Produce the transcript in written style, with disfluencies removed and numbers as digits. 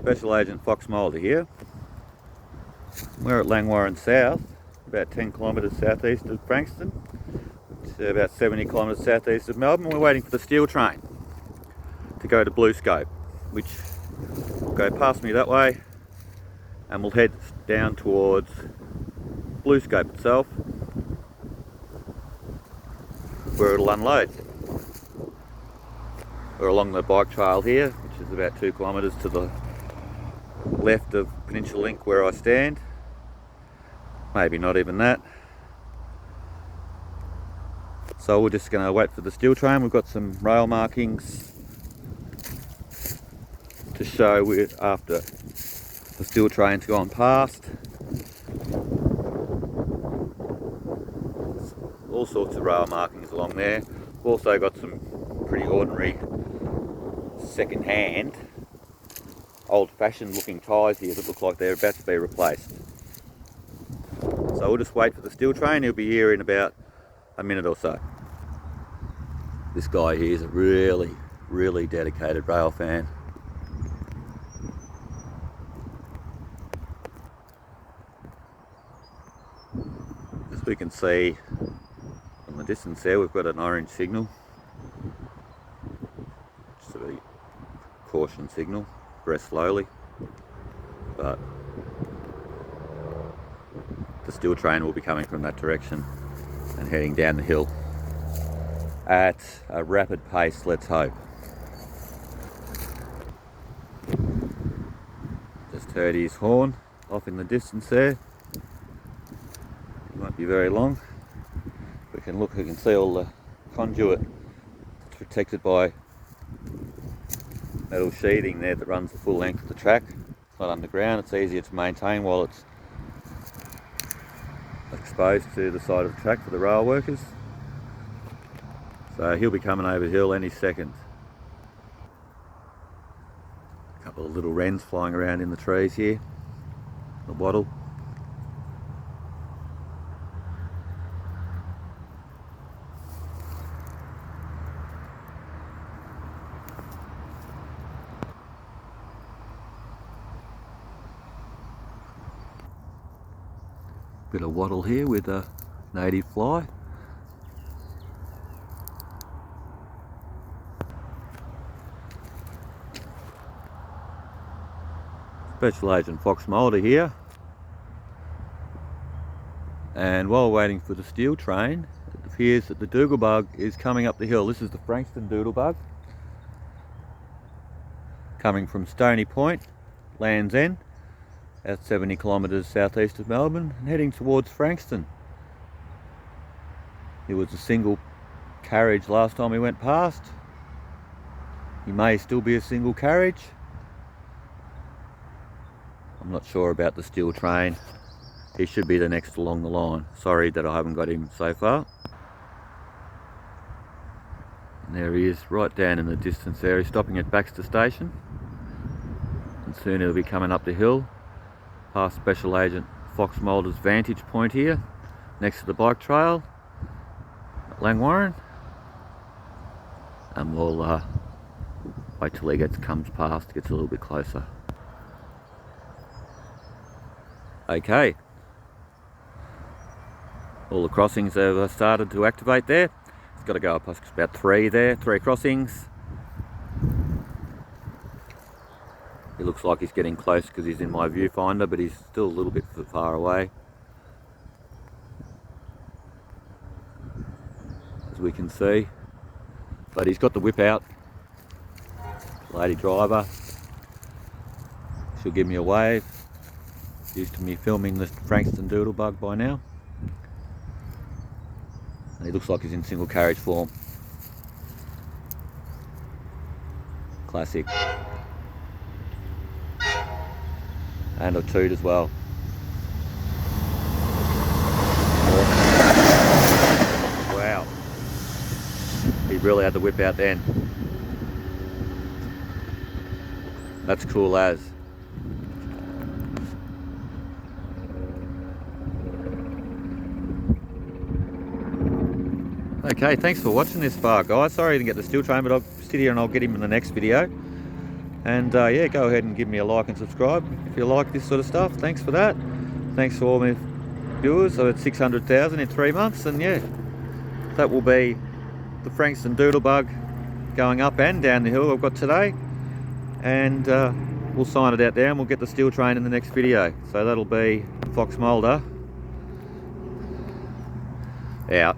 Special Agent Fox Mulder here. We're at Langwarrin South, about 10 kilometres southeast of Frankston. It's about 70 kilometres southeast of Melbourne. We're waiting for the steel train to go to Blue Scope, which will go past me that way, and we'll head down towards Blue Scope itself, where it'll unload. We're along the bike trail here, which is about 2 kilometres to the left of Peninsula Link where I stand. Maybe not even that. So we're just going to wait for the steel train. We've got some rail markings to show after the steel train's gone past. All sorts of rail markings along there. We've also got some pretty ordinary second-hand, old-fashioned looking tyres here that look like they're about to be replaced. So we'll just wait for the steel train. He'll be here in about a minute or so. This guy here is a really dedicated rail fan. As we can see from the distance there, we've got an orange signal. Just a caution signal. Progress slowly. But the steel train will be coming from that direction and heading down the hill at a rapid pace, let's hope. Just heard his horn off in the distance there. It won't be very long. We can look, we can see all the conduit. It's protected by metal sheathing there that runs the full length of the track. It's not underground, it's easier to maintain while it's exposed to the side of the track for the rail workers. So he'll be coming over the hill any second. A couple of little wrens flying around in the trees here, the wattle. Bit of wattle here with a native fly. Special Agent Fox Mulder here. And while waiting for the steel train, it appears that the Doodlebug is coming up the hill. This is the Frankston Doodlebug, coming from Stony Point, Land's End, at 70 kilometres southeast of Melbourne, and heading towards Frankston. It was a single carriage last time we went past. He may still be a single carriage. I'm not sure about the steel train. He should be the next along the line. Sorry that I haven't got him so far. And there he is, right down in the distance there. He's stopping at Baxter Station, and soon he'll be coming up the hill past Special Agent Fox Mulder's vantage point here, next to the bike trail at Langwarrin, and we'll wait till he comes past, gets a little bit closer. Okay, all the crossings have started to activate there. It's got to go up about 3 there, 3 crossings. It looks like he's getting close because he's in my viewfinder, but he's still a little bit far away, as we can see. But he's got the whip out. Lady driver, she'll give me a wave. Used to me filming the Frankston Doodlebug by now. And he looks like he's in single carriage form. Classic. And a toot as well. Wow. He really had the whip out then. That's cool as. Okay, thanks for watching this far, guys. Sorry I didn't get the steel train, but I'll sit here and I'll get him in the next video. And yeah, go ahead and give me a like and subscribe if you like this sort of stuff. Thanks for that. Thanks for all my viewers. I've had 600,000 in 3 months, and yeah, that will be the Frankston Doodlebug going up and down the hill I've got today. And we'll sign it out there and we'll get the steel train in the next video. So that'll be Fox Moulder out.